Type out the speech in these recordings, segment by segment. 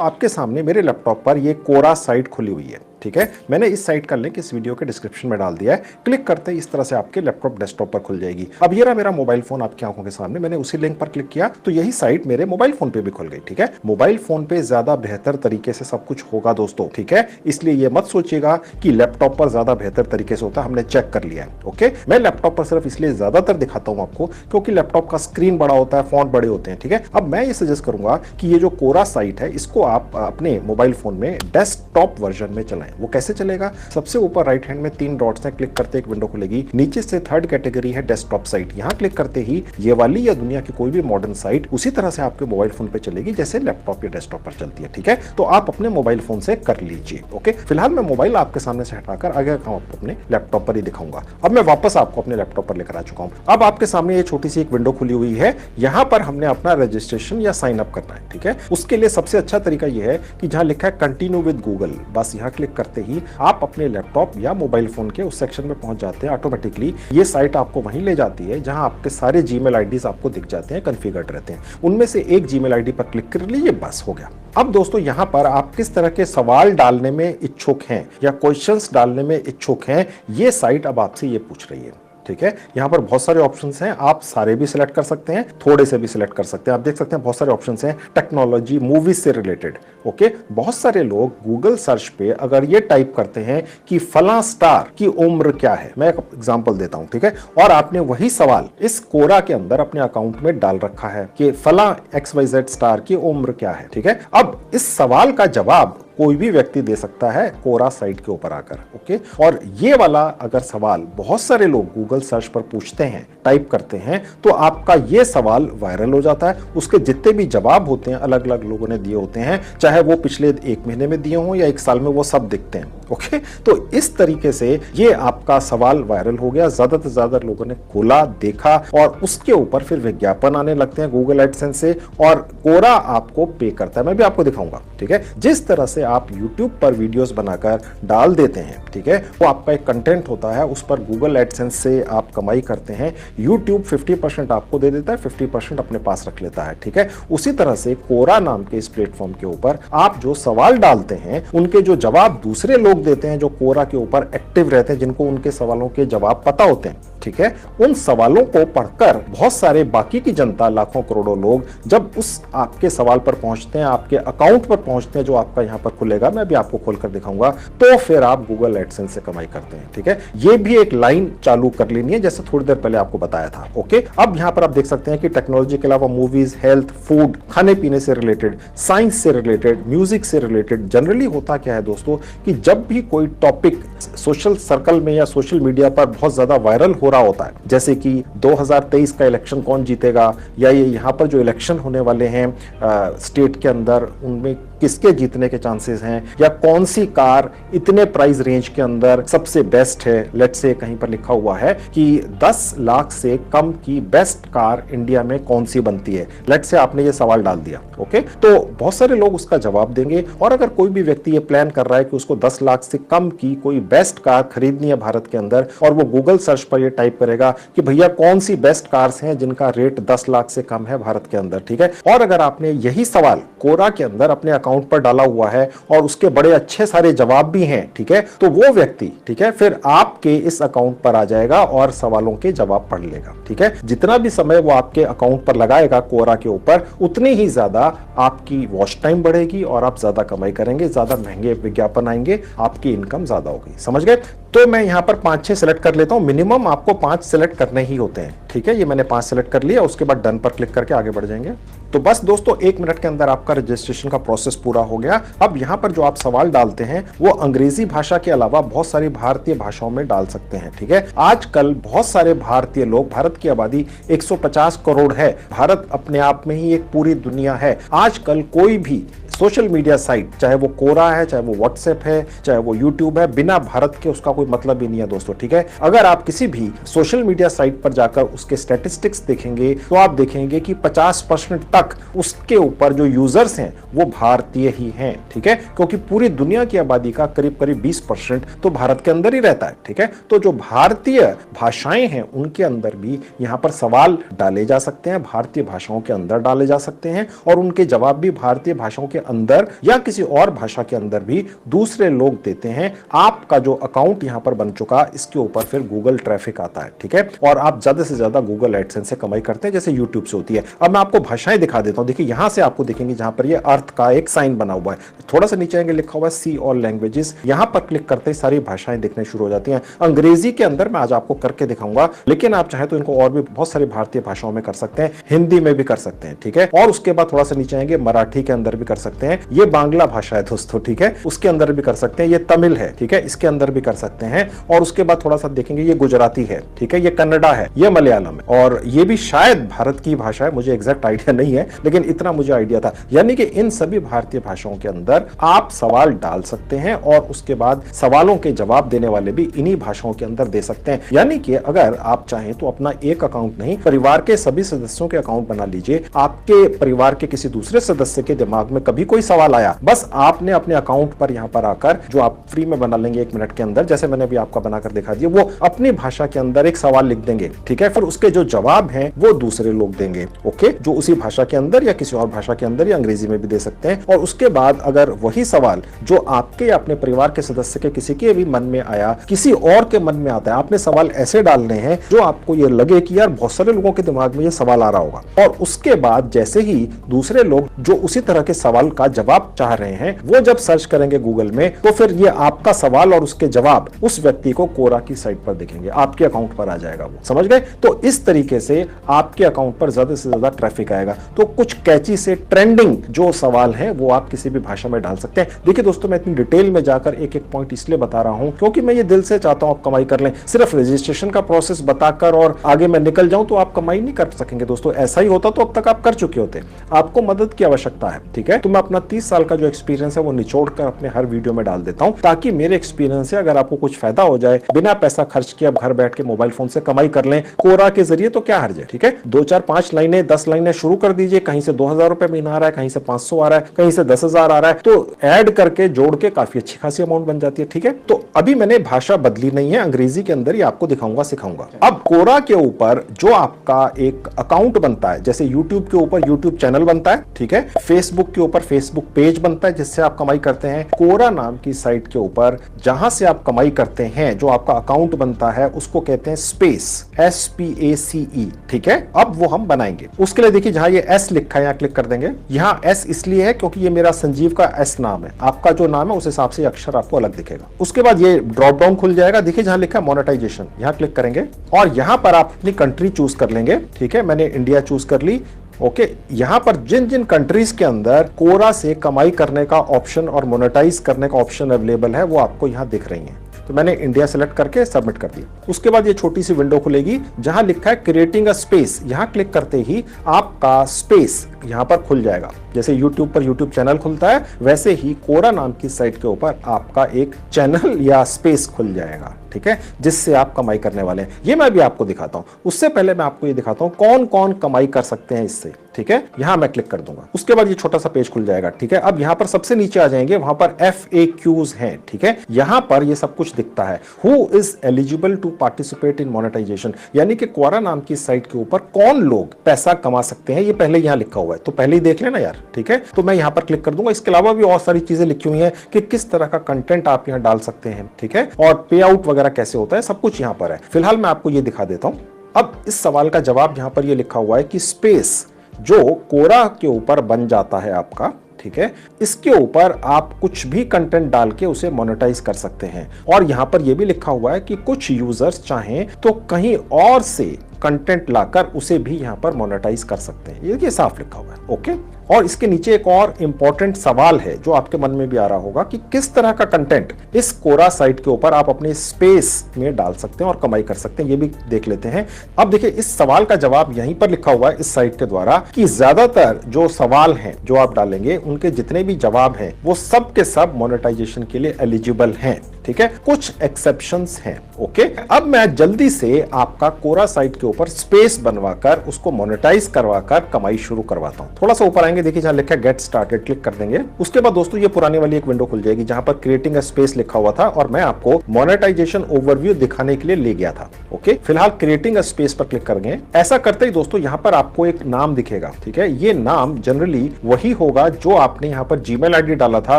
आपके सामने मेरे लैपटॉप पर ये कोरा साइट खुली हुई है। ठीक है, मैंने इस साइट का लिंक इस वीडियो के डिस्क्रिप्शन में डाल दिया है। क्लिक करते ही इस तरह से आपके लैपटॉप डेस्कटॉप पर खुल जाएगी। अब ये रहा मेरा मोबाइल फोन आपकी आंखों के सामने, मैंने उसी लिंक पर क्लिक किया तो यही साइट मेरे मोबाइल फोन पे भी खुल गई। ठीक है, मोबाइल फोन पे ज्यादा बेहतर तरीके से सब कुछ होगा दोस्तों। ठीक है, इसलिए ये मत सोचिएगा कि लैपटॉप पर ज्यादा बेहतर तरीके से होता है, हमने चेक कर लिया है। ओके, मैं लैपटॉप पर सिर्फ इसलिए ज्यादातर दिखाता हूं आपको क्योंकि लैपटॉप का स्क्रीन बड़ा होता है, फॉन्ट बड़े होते हैं। ठीक है, अब मैं ये सजेस्ट करूंगा कि ये जो कोरा साइट है इसको आप अपने मोबाइल फोन में डेस्कटॉप वर्जन में चलाएं। वो कैसे चलेगा? सबसे ऊपर राइट हैंड में 3 डॉट्स हैं, क्लिक करते एक विंडो खुलेगी। नीचे से थर्ड कैटेगरी है डेस्कटॉप साइट, यहां क्लिक करते ही ये वाली या दुनिया की कोई भी मॉडर्न साइट उसी तरह से आपके मोबाइल फोन पे चलेगी जैसे लैपटॉप या डेस्कटॉप पर चलती है। ठीक है, तो आप अपने मोबाइल फोन से कर लीजिए। ओके, फिलहाल मैं मोबाइल आपके सामने से हटाकर आगे का आपको अपने लैपटॉप पर ही दिखाऊंगा। अब मैं वापस आपको अपने लैपटॉप पर लेकर आ चुका हूं। अब आपके सामने ये छोटी सी एक विंडो खुली हुई है, यहां पर हमने अपना रजिस्ट्रेशन या साइन अप करना है। ठीक है, उसके लिए सबसे अच्छा तरीका यह है कि जहां लिखा है कंटिन्यू विद गूगल, बस यहां क्लिक करते ही आप अपने लैपटॉप या मोबाइल फोन के उस सेक्शन में पहुंच जाते हैं। ऑटोमेटिकली ये साइट आपको वहीं ले जाती है जहां आपके सारे जीमेल आईडीज आपको दिख जाते हैं, कॉन्फ़िगर्ड रहते हैं। उनमें से एक जीमेल आईडी पर क्लिक कर लीजिए, बस हो गया। अब दोस्तों यहां पर आप किस तरह के सवाल डालने में इच्छुक हैं या क्वेश्चंस डालने में इच्छुक हैं, ये साइट अब आपसे ये पूछ रही है। ठीक है, यहां पर बहुत सारे ऑप्शंस हैं, आप सारे भी सिलेक्ट कर सकते हैं, थोड़े से भी सिलेक्ट कर सकते हैं। आप देख सकते हैं बहुत सारे ऑप्शंस हैं टेक्नोलॉजी, मूवीज से रिलेटेड। ओके, बहुत सारे लोग गूगल सर्च पे अगर ये टाइप करते हैं कि फला स्टार की उम्र क्या है, मैं एक एग्जांपल देता हूं। ठीक है, और आपने वही सवाल इस कोरा के अंदर अपने अकाउंट में डाल रखा है कि फला XYZ स्टार की उम्र क्या है। ठीक है, अब इस सवाल का जवाब कोई भी व्यक्ति दे सकता है कोरा साइट के ऊपर आकर। ओके, और ये वाला अगर सवाल बहुत सारे लोग गूगल सर्च पर पूछते हैं, टाइप करते हैं, तो आपका ये सवाल वायरल हो जाता है। उसके जितने भी जवाब होते हैं अलग अलग लोगों ने दिए होते हैं, चाहे वो पिछले 1 महीने में दिए हों या 1 साल में, वो सब दिखते हैं। ओके, तो इस तरीके से ये आपका सवाल वायरल हो गया, ज्यादा से ज्यादा लोगों ने खोला, देखा और उसके ऊपर फिर विज्ञापन आने लगते हैं गूगल एडसेंस से और कोरा आपको पे करता है। मैं भी आपको दिखाऊंगा। ठीक है, जिस तरह से आप YouTube पर वीडियोस बनाकर डाल देते हैं, ठीक है, वो आपका एक कंटेंट होता है, उस पर गूगल एडसेंस से आप कमाई करते हैं। YouTube 50% आपको दे देता है, 50% अपने पास रख लेता है। ठीक है, उसी तरह से कोरा नाम के इस प्लेटफॉर्म के ऊपर आप जो सवाल डालते हैं उनके जो जवाब दूसरे लोग देते हैं जो कोरा के ऊपर एक्टिव रहते हैं, जिनको उनके सवालों के जवाब पता होते हैं, ठीक है, उन सवालों को पढ़कर बहुत सारे बाकी की जनता, लाखों करोड़ों लोग जब उस आपके सवाल पर पहुंचते हैं, आपके अकाउंट पर पहुंचते हैं जो आपका यहां पर खुलेगा, मैं भी आपको खोलकर दिखाऊंगा, तो फिर आप गूगल एडसेंस से कमाई करते हैं। ठीक है, ये भी एक लाइन चालू कर लेनी है जैसे थोड़ी देर पहले आपको बताया था। ओके, अब यहां पर आप देख सकते हैं कि टेक्नोलॉजी के अलावा मूवीज, हेल्थ, फूड, खाने पीने से रिलेटेड, साइंस से रिलेटेड, म्यूजिक से रिलेटेड। जनरली होता क्या है दोस्तों कि जब भी कोई टॉपिक सोशल सर्कल में या सोशल मीडिया पर बहुत ज्यादा वायरल हो रहा होता है, जैसे कि 2023 का इलेक्शन कौन जीतेगा या ये यहाँ पर जो इलेक्शन होने वाले हैं स्टेट के अंदर, उनमें किसके जीतने के चांसेस हैं या कौन सी कार इतने प्राइस रेंज के अंदर सबसे बेस्ट है। लेट्स से कहीं पर लिखा हुआ है कि 10 लाख से कम की बेस्ट कार इंडिया में कौन सी बनती है। लेट्स से आपने ये सवाल डाल दिया। ओके, तो बहुत सारे लोग उसका जवाब देंगे और अगर कोई भी व्यक्ति ये प्लान कर रहा है कि उसको 10 लाख से कम की कोई बेस्ट कार खरीदनी है भारत के अंदर और वो गूगल सर्च पर ये टाइप करेगा कि भैया कौन सी बेस्ट कार्स हैं जिनका रेट 10 लाख से कम है भारत के अंदर। ठीक है, और अगर आपने यही सवाल कोरा के अंदर अपने अकाउंट पर डाला हुआ है और उसके बड़े अच्छे सारे जवाब भी हैं, ठीक है, तो वो व्यक्ति, ठीक है, फिर आपके इस अकाउंट पर आ जाएगा और सवालों के जवाब पढ़ लेगा। ठीक है, जितना भी समय वो आपके अकाउंट पर लगाएगा कोरा के ऊपर, उतनी ही ज्यादा आपकी वॉच टाइम बढ़ेगी और आप ज्यादा कमाई करेंगे, ज्यादा महंगे विज्ञापन आएंगे, आपकी इनकम ज्यादा होगी। समझ गए? तो मैं यहां पर 5-6 सेलेक्ट कर लेता हूं, मिनिमम आपको 5 सेलेक्ट करने ही होते हैं। ठीक है, ये मैंने 5 सेलेक्ट कर लिया, उसके बाद डन पर क्लिक करके आगे बढ़ जाएंगे। तो बस दोस्तों 1 मिनट के अंदर आपका रजिस्ट्रेशन का प्रोसेस पूरा हो गया। अब यहां पर जो आप सवाल डालते हैं वो अंग्रेजी भाषा के अलावा बहुत सारी भारतीय भाषाओं में डाल सकते हैं। ठीक है, आजकल बहुत सारे भारतीय लोग, भारत की आबादी 150 करोड़ है, भारत अपने आप में ही एक पूरी दुनिया है। आजकल कोई भी सोशल मीडिया साइट, चाहे वो कोरा है, चाहे वो व्हाट्सएप है, चाहे वो यूट्यूब है, बिना भारत के उसका कोई मतलब ही नहीं है दोस्तों। ठीक है, अगर आप किसी भी सोशल मीडिया साइट पर जाकर उसके स्टैटिस्टिक्स देखेंगे तो आप देखेंगे कि 50% तक उसके ऊपर जो यूजर्स हैं वो भारतीय ही हैं, ठीक है, क्योंकि पूरी दुनिया की आबादी का करीब करीब 20% तो भारत के अंदर ही रहता है, ठीक है। तो जो भारतीय भाषाएं हैं उनके अंदर भी यहां पर सवाल डाले जा सकते हैं, भारतीय भाषाओं के अंदर डाले जा सकते हैं और उनके जवाब भी भारतीय भाषाओं के अंदर या किसी और भाषा के अंदर भी दूसरे लोग देते हैं। आपका जो अकाउंट यहां पर बन चुका, इसके ऊपर फिर गूगल ट्रैफिक आता है, ठीक है, और आप ज्यादा से ज्यादा गूगल एडसेंस से कमाई करते हैं जैसे यूट्यूब से होती है। अब मैं आपको भाषाएं दिखा देता हूं। देखिए यहां से आपको देखेंगे जहां पर ये अर्थ का एक साइन बना हुआ है, थोड़ा सा नीचे आएंगे लिखा हुआ है सी ऑल लैंग्वेजेस, यहां पर क्लिक करते ही सारी भाषाएं दिखने शुरू हो जाती हैं। अंग्रेजी के अंदर मैं आज आपको करके दिखाऊंगा, लेकिन आप चाहे तो इनको और भी बहुत सारी भारतीय भाषाओं में कर सकते हैं, हिंदी में भी कर सकते हैं, ठीक है। और उसके बाद थोड़ा सा नीचे आएंगे मराठी के अंदर भी कर सकते हैं, ये बांग्ला भाषा है दोस्तों, ठीक है, उसके अंदर भी कर सकते हैं, ये तमिल है, ठीक है, इसके अंदर भी कर सकते हैं। और उसके बाद थोड़ा सा देखेंगे ये गुजराती है, ठीक है, ये कन्नडा है, ये मलयालम है और ये भी शायद भारत की भाषा है, मुझे एग्जैक्ट आइडिया नहीं है, लेकिन इतना मुझे आइडिया था। यानी कि इन सभी भारतीय भाषाओं के अंदर आप सवाल डाल सकते हैं और उसके बाद सवालों के जवाब देने वाले भी इन्हीं भाषाओं के अंदर दे सकते हैं। यानी कि अगर आप चाहें तो अपना एक अकाउंट नहीं, परिवार के सभी सदस्यों के अकाउंट बना लीजिए। आपके परिवार के किसी दूसरे सदस्य के दिमाग में कभी कोई सवाल आया, बस आपने अपने अकाउंट पर यहां पर आकर, जो आप फ्री में बना लेंगे 1 मिनट के अंदर, जैसे मैंने भी आपका बनाकर दिखा दिया, वो अपनी भाषा के अंदर एक सवाल लिख देंगे, ठीक है, फिर उसके जो जवाब हैं वो दूसरे लोग देंगे, ओके, जो उसी भाषा के अंदर या किसी और भाषा के अंदर या अंग्रेजी में भी दे सकते हैं। और उसके बाद अगर वही सवाल जो आपके या अपने परिवार के सदस्य के किसी के भी मन में आया, किसी और के मन में आता है, आपने सवाल ऐसे डालने हैं जो आपको ये लगे कि यार बहुत सारे लोगों के दिमाग में ये सवाल आ रहा होगा, और उसके बाद जैसे ही दूसरे लोग जो उसी तरह के सवाल का जवाब चाह रहे हैं वो जब सर्च करेंगे गूगल में, तो फिर ये आपका सवाल और उसके जवाब उस व्यक्ति को कोरा की साइट पर दिखेंगे, आपके अकाउंट पर आ जाएगा वो, समझ गए। तो इस तरीके से आपके अकाउंट पर ज्यादा से ज्यादा ट्रैफिक आएगा। तो कुछ कैची से ट्रेंडिंग जो सवाल है वो आप किसी भी भाषा में डाल सकते हैं। देखिए दोस्तों, मैं इतनी डिटेल में जाकर एक एक पॉइंट इसलिए बता रहा हूं क्योंकि मैं ये दिल से चाहता हूं आप कमाई कर लें। सिर्फ रजिस्ट्रेशन का प्रोसेस बताकर और आगे मैं निकल जाऊं तो आप कमाई नहीं कर सकेंगे दोस्तों। ऐसा ही होता तो अब तक आप कर चुके होते। आपको मदद की आवश्यकता है, ठीक है। तो मैं अपना 30 साल का जो एक्सपीरियंस है वो निचोड़ कर अपने हर वीडियो में डाल देता हूं, ताकि मेरे एक्सपीरियंस से अगर आपको कुछ फायदा हो जाए, बिना पैसा खर्च किए आप घर बैठ के मोबाइल फोन से कमाई कर लें कोरा के जरिए, तो क्या हर्ज है, ठीक है। 2 4 5 लाइनें 10 लाइनें शुरू कर दीजिए, कहीं से 2000 रुपए महीना आ रहा है, कहीं से 500 आ रहा है, कहीं से 10,000 आ रहा है, तो ऐड करके जोड़ के काफी अच्छी खासी अमाउंट बन जाती है, ठीक है। तो अभी मैंने भाषा बदली नहीं है, अंग्रेजी के अंदर ही आपको दिखाऊंगा सिखाऊंगा। अब कोरा के ऊपर जो आपका एक अकाउंट बनता है, जैसे यूट्यूब के ऊपर यूट्यूब चैनल बनता है, ठीक है, फेसबुक के ऊपर फेसबुक पेज बनता है जिससे आप कमाई करते हैं, कोरा नाम की साइट के ऊपर जहां से आप कमाई करते हैं, जो आपका अकाउंट बनता है उसको कहते हैं स्पेस, SPACE, ठीक है। अब वो हम बनाएंगे, उसके लिए देखिए जहां ये S लिखा है यहां क्लिक कर देंगे। यहां S इसलिए है क्योंकि ये मेरा संजीव का S नाम है, आपका जो नाम है उस हिसाब से अक्षर आपको अलग दिखेगा। उसके बाद ये ड्रॉप डाउन खुल जाएगा, देखिए जहां लिखा है मोनेटाइजेशन, यहां क्लिक करेंगे और यहां पर आप अपनी कंट्री चूज कर लेंगे, ठीक है। मैंने इंडिया चूज कर ली, ओके। यहां पर जिन जिन कंट्रीज के अंदर कोरा से कमाई करने का ऑप्शन और मोनेटाइज करने का ऑप्शन अवेलेबल है वो आपको यहां दिख रही हैं। तो मैंने इंडिया सेलेक्ट करके सबमिट कर दिया। उसके बाद ये छोटी सी विंडो खुलेगी जहां लिखा है क्रिएटिंग अ स्पेस, यहां क्लिक करते ही आपका स्पेस यहां पर खुल जाएगा। जैसे YouTube पर YouTube चैनल खुलता है वैसे ही कोरा नाम की साइट के ऊपर आपका एक चैनल या स्पेस खुल जाएगा, ठीक है, जिससे आप कमाई करने वाले हैं। ये मैं भी आपको दिखाता हूं। उससे पहले मैं आपको ये दिखाता हूं कौन कौन कमाई कर सकते हैं इससे, ठीक है। यहां मैं क्लिक कर दूंगा, उसके बाद ये छोटा सा पेज खुल जाएगा, ठीक है। अब यहां पर सबसे नीचे आ जाएंगे, वहां पर FAQs हैं, ठीक है। यहां पर ये सब कुछ दिखता है, who is eligible to participate in monetisation, यानी कि कोरा नाम की साइट के ऊपर कौन लोग पैसा कमा सकते हैं, ये पहले यहां लिखा हुआ है, तो पहले ही देख लेना यार, ठीक है। तो मैं यहां पर क्लिक कर दूंगा। इसके अलावा भी और सारी चीजें लिखी हुई हैं कि किस तरह का कंटेंट आप यहां डाल सकते हैं, ठीक है, और पे आउट वगैरह कैसे होता है, सब कुछ यहां पर है। फिलहाल मैं आपको ये दिखा देता हूं। अब इस सवाल का जवाब यहां पर ये लिखा हुआ है कि स्पेस जो कोरा के ऊपर बन जाता है आपका, ठीक है, इसके ऊपर आप कुछ भी कंटेंट डाल के उसे मोनेटाइज कर सकते हैं। और यहां पर यह भी लिखा हुआ है कि कुछ यूजर्स चाहें तो कहीं और से कंटेंट लाकर उसे भी यहां पर मोनेटाइज कर सकते हैं। ये साफ लिखा हुआ है, ओके। और इसके नीचे एक और इंपॉर्टेंट सवाल है जो आपके मन में भी आ रहा होगा कि किस तरह का कंटेंट इस कोरा साइट के ऊपर आप अपने स्पेस में डाल सकते हैं और कमाई कर सकते हैं, ये भी देख लेते हैं। अब देखिए इस सवाल का जवाब यहीं पर लिखा हुआ है इस साइट के द्वारा कि ज्यादातर जो सवाल हैं जो आप डालेंगे उनके जितने भी जवाब हैं वो सब के सब मोनेटाइजेशन के लिए एलिजिबल हैं। ठीक है, कुछ एक्सेप्शंस हैं। ओके, अब मैं जल्दी से आपका कोरा साइट के ऊपर स्पेस बनवाकर उसको मोनेटाइज करवाकर कमाई शुरू करवाता हूं। थोड़ा सा ऊपर आएंगे, देखिए जहां लिखा है गेट स्टार्टेड, क्लिक कर देंगे। उसके बाद दोस्तों ये पुरानी वाली एक विंडो खुल जाएगी जहां पर क्रिएटिंग अ स्पेस लिखा हुआ था और मैं आपको मोनेटाइजेशन ओवरव्यू दिखाने के लिए ले गया था। ओके, फिलहाल क्रिएटिंग अ स्पेस पर क्लिक करेंगे। ऐसा करते ही दोस्तों यहां पर आपको एक नाम दिखेगा, ठीक है। ये नाम जनरली वही होगा जो आपने यहां पर जीमेल आईडी डाला था,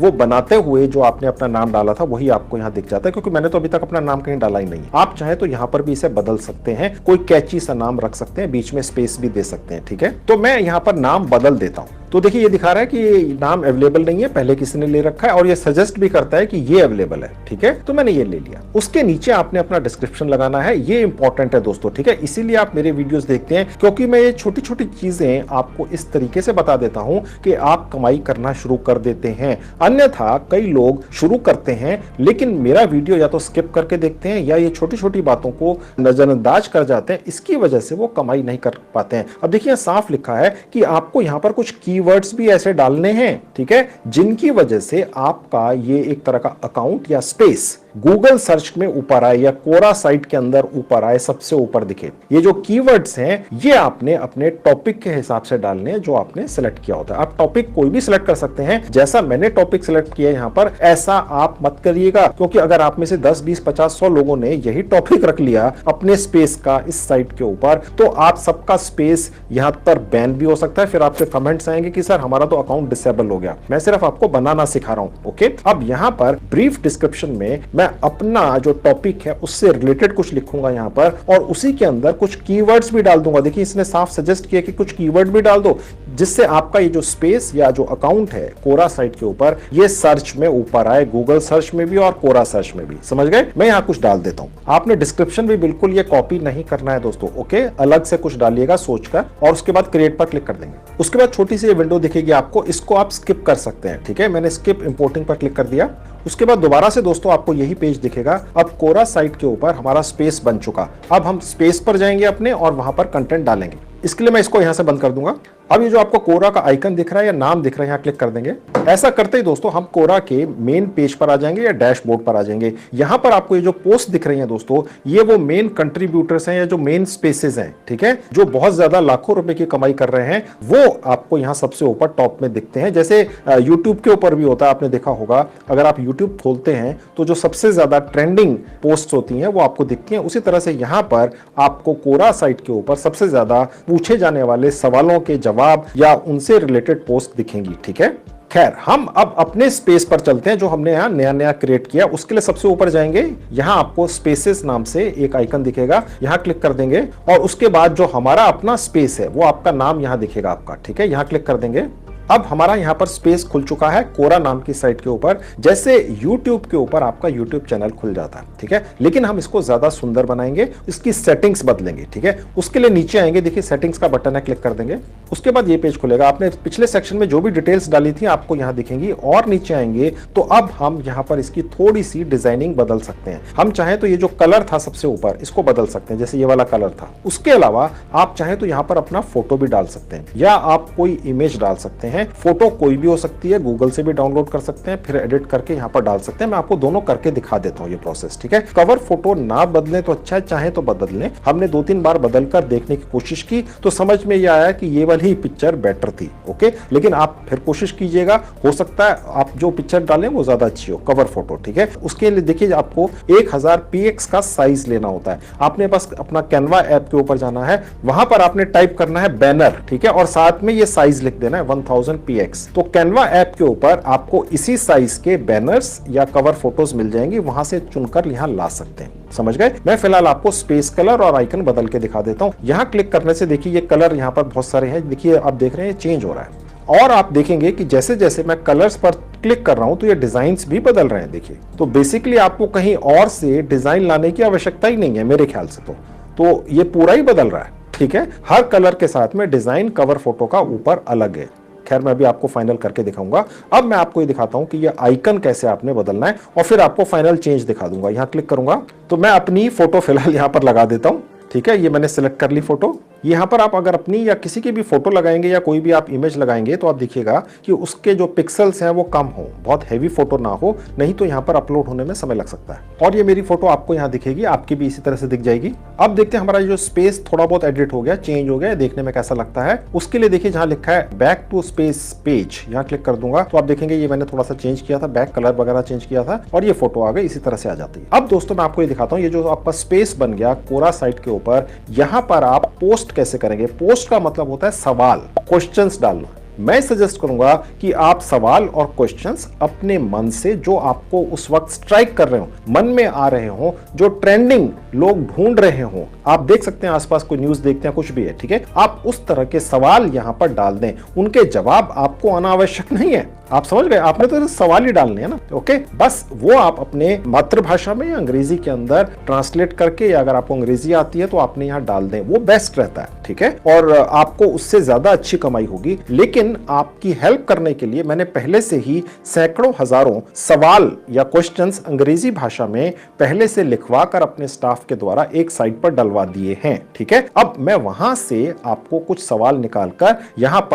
वो बनाते हुए जो आपने अपना नाम डाला था वही आपको यहां दिख जाता है, क्योंकि मैंने तो अभी तक अपना नाम कहीं डाला ही नहीं। आप चाहे तो यहां पर भी इसे बदल सकते हैं, कोई कैची सा नाम रख सकते हैं, बीच में स्पेस भी दे सकते हैं, ठीक है। तो मैं यहां पर नाम बदल देता हूं। तो देखिए ये दिखा रहा है कि ये नाम अवेलेबल नहीं है, पहले किसी ने ले रखा है, और ये सजेस्ट भी करता है कि ये अवेलेबल है, ठीक है। तो मैंने ये ले लिया। उसके नीचे आपने अपना डिस्क्रिप्शन लगाना है, ये इंपॉर्टेंट है दोस्तों, ठीक है। इसीलिए आप मेरे वीडियोस देखते हैं, क्योंकि मैं ये छोटी छोटी चीजें आपको इस तरीके से बता देता हूं कि आप कमाई करना शुरू कर देते हैं। अन्यथा कई लोग शुरू करते हैं लेकिन मेरा वीडियो या तो स्किप करके देखते हैं या ये छोटी छोटी बातों को नजरअंदाज कर जाते हैं, इसकी वजह से वो कमाई नहीं कर पाते हैं। अब देखिए साफ लिखा है कि आपको यहां पर कुछ कीवर्ड्स भी ऐसे डालने हैं, ठीक है, जिनकी वजह से आपका ये एक तरह का अकाउंट या स्पेस गूगल सर्च में ऊपर आए या कोरा साइट के अंदर ऊपर आए, सबसे ऊपर दिखे। ये जो कीवर्ड्स हैं ये आपने अपने टॉपिक के हिसाब से डालने हैं जो आपने सिलेक्ट किया होता है। आप टॉपिक कोई भी सिलेक्ट कर सकते हैं, जैसा मैंने टॉपिक सिलेक्ट किया यहां पर ऐसा आप मत करिएगा, क्योंकि अगर आप में से 10, 20, 50, 100 लोगों ने यही टॉपिक रख लिया अपने स्पेस का इस साइट के ऊपर, तो आप सबका स्पेस यहां पर बैन भी हो सकता है। फिर आपके कमेंट्स आएंगे कि सर हमारा तो अकाउंट डिसेबल हो गया। मैं सिर्फ आपको बनाना सिखा रहा हूं। ओके, अब यहां पर ब्रीफ डिस्क्रिप्शन में मैं अपना जो टॉपिक है उससे रिलेटेड कुछ लिखूंगा यहां पर, और उसी के अंदर कुछ कीवर्ड्स भी डाल दूंगा। देखिए इसने साफ सजेस्ट किया कि कुछ कीवर्ड भी डाल दो, जिससे आपका ये जो स्पेस या जो अकाउंट है कोरा साइट के ऊपर ये सर्च में ऊपर आए, गूगल सर्च में भी और कोरा सर्च में भी। समझ गए? मैं यहां कुछ डाल देता हूं। आपने डिस्क्रिप्शन भी बिल्कुल ये कॉपी नहीं करना है दोस्तों। ओके, अलग से कुछ डालिएगा सोचकर, और उसके बाद क्रिएट पर क्लिक कर देंगे। उसके बाद छोटी सी विंडो दिखेगी आपको, इसको आप स्किप कर सकते हैं, ठीक है। मैंने स्किप इंपोर्टिंग पर क्लिक कर दिया। उसके बाद दोबारा से दोस्तों आपको यही पेज दिखेगा। अब कोरा साइट के ऊपर हमारा स्पेस बन चुका। अब हम स्पेस पर जाएंगे अपने और वहां पर कंटेंट डालेंगे। इसके लिए मैं इसको यहां से बंद कर दूंगा। अब ये जो आपको कोरा का आइकन दिख रहा है या नाम दिख रहा है, यहां क्लिक कर देंगे। ऐसा करते ही दोस्तों हम कोरा के मेन पेज पर आ जाएंगे या डैशबोर्ड पर आ जाएंगे। यहां पर आपको ये जो पोस्ट दिख रही है दोस्तों, ये वो मेन कंट्रीब्यूटर्स हैं या जो मेन स्पेसेस हैं, ठीक है, जो बहुत ज्यादा लाखों रुपए की कमाई कर रहे हैं, वो आपको यहां सबसे ऊपर टॉप में दिखते हैं। जैसे यूट्यूब के ऊपर भी होता है, आपने देखा होगा, अगर आप यूट्यूब खोलते हैं तो जो सबसे ज्यादा ट्रेंडिंग पोस्ट होती हैं वो आपको दिखती हैं। उसी तरह से यहां पर आपको कोरा साइट के ऊपर सबसे ज्यादा पूछे जाने वाले सवालों के जवाब या उनसे रिलेटेड पोस्ट दिखेंगी, ठीक है। खैर, हम अब अपने स्पेस पर चलते हैं जो हमने यहां नया नया क्रिएट किया। उसके लिए सबसे ऊपर जाएंगे, यहां आपको स्पेसेस नाम से एक आइकन दिखेगा, यहां क्लिक कर देंगे, और उसके बाद जो हमारा अपना स्पेस है वो आपका नाम यहां दिखेगा आपका, ठीक है। यहां क्लिक कर देंगे। अब हमारा यहां पर स्पेस खुल चुका है कोरा नाम की साइट के ऊपर, जैसे YouTube के ऊपर आपका YouTube चैनल खुल जाता है, ठीक है। लेकिन हम इसको ज्यादा सुंदर बनाएंगे, इसकी सेटिंग्स बदलेंगे, ठीक है। उसके लिए नीचे आएंगे, देखिए सेटिंग्स का बटन है, क्लिक कर देंगे। उसके बाद ये पेज खुलेगा। आपने पिछले सेक्शन में जो भी डिटेल्स डाली थी आपको यहां दिखेंगी, और नीचे आएंगे तो अब हम यहां पर इसकी थोड़ी सी डिजाइनिंग बदल सकते हैं। हम चाहें तो ये जो कलर था सबसे ऊपर, इसको बदल सकते हैं, जैसे ये वाला कलर था। उसके अलावा आप चाहें तो यहां पर अपना फोटो भी डाल सकते हैं, या आप कोई इमेज डाल सकते हैं। फोटो कोई भी हो सकती है, गूगल से भी डाउनलोड कर सकते हैं, फिर एडिट करके यहां पर डाल सकते हैं। मैं आपको दोनों करके दिखा देता हूं ये प्रोसेस, ठीक है। कवर फोटो ना बदलें तो अच्छा है, चाहे तो बदल लें। हमने 2-3 बार बदलकर देखने की कोशिश की तो समझ में ये आया कि ये वाली पिक्चर बेटर थी। ओके, लेकिन आप फिर कोशिश कीजिएगा, हो सकता है आप जो पिक्चर डालें वो ज्यादा अच्छी हो, कवर फोटो, ठीक है। उसके लिए देखिए आपको 1000 px का साइज लेना होता है। आपने बस अपना कैनवा ऐप के ऊपर जाना है, वहां पर आपने टाइप करना है बैनर, ठीक है, और साथ में ये साइज लिख देना है 1000 px। तो कैनवा ऐप के ऊपर आपको इसी साइज के बैनर्स या कवर फोटोज मिल जाएंगी, वहां से चुनकर यहां ला सकते हैं। समझ गए? मैं फिलहाल आपको स्पेस कलर और आइकन बदल के दिखा देता हूं। यहां क्लिक करने से देखिए ये कलर यहां पर बहुत सारे हैं, देखिए आप देख रहे हैं चेंज हो रहा है। और आप देखेंगे कि जैसे जैसे मैं कलर्स पर क्लिक कर रहा हूं तो ये डिजाइन्स भी बदल रहे हैं, देखिए। तो बेसिकली आपको कहीं और से डिजाइन लाने की आवश्यकता ही नहीं है मेरे ख्याल से। तो ये पूरा ही बदल रहा है, ठीक है। हर कलर के साथ में डिजाइन कवर फोटो का ऊपर अलग है। खैर, मैं अभी आपको फाइनल करके दिखाऊंगा। अब मैं आपको ये दिखाता हूं कि ये आइकन कैसे आपने बदलना है, और फिर आपको फाइनल चेंज दिखा दूंगा। यहां क्लिक करूंगा तो मैं अपनी फोटो फिलहाल यहां पर लगा देता हूं, ठीक है। ये मैंने सिलेक्ट कर ली फोटो, यहाँ पर आप अगर अपनी या किसी की भी फोटो लगाएंगे या कोई भी आप इमेज लगाएंगे तो आप देखिएगा कि उसके जो पिक्सल्स हैं वो कम हो, बहुत हैवी फोटो ना हो, नहीं तो यहाँ पर अपलोड होने में समय लग सकता है। और ये मेरी फोटो आपको यहाँ दिखेगी, आपकी भी इसी तरह से दिख जाएगी। अब देखते हैं हमारा जो स्पेस थोड़ा बहुत एडिट हो गया, चेंज हो गया, देखने में कैसा लगता है। उसके लिए देखिए जहां लिखा है बैक टू स्पेस पेज, यहाँ क्लिक कर दूंगा तो आप देखेंगे ये मैंने थोड़ा सा चेंज किया था, बैक कलर वगैरह चेंज किया था और ये फोटो आ गई, इसी तरह से आ जाती है। अब दोस्तों मैं आपको ये दिखाता हूँ, ये जो आपका स्पेस बन गया कोरा साइट के ऊपर, यहाँ पर आप पोस्ट कैसे करेंगे। पोस्ट का मतलब होता है सवाल, क्वेश्चंस डालना। मैं सजेस्ट करूंगा कि आप सवाल और क्वेश्चंस अपने मन से, जो आपको उस वक्त स्ट्राइक कर रहे हो, मन में आ रहे हो, जो ट्रेंडिंग लोग ढूंढ रहे हो, आप देख सकते हैं आसपास कोई न्यूज देखते हैं, कुछ भी है, ठीक है, आप उस तरह के सवाल यहां पर डाल दें। उनके जवाब आपको आना आवश्यक नहीं है, आप समझ गए, आपने तो सवाल ही डालने हैं ना, ओके। बस वो आप अपने मातृभाषा में या अंग्रेजी के अंदर ट्रांसलेट करके, या अगर आपको अंग्रेजी आती है तो आपने यहाँ डाल दें, वो बेस्ट रहता है, ठीक है, और आपको उससे ज्यादा अच्छी कमाई होगी। लेकिन आपकी हेल्प करने के लिए मैंने पहले से ही सैकड़ों हजारों सवाल या क्वेश्चंस अंग्रेजी भाषा में पहले से लिखवा कर अपने स्टाफ के द्वारा एक साइट पर डलवा दिए हैं, ठीक है। अब मैं वहां से आपको कुछ सवाल निकालकर यहां पर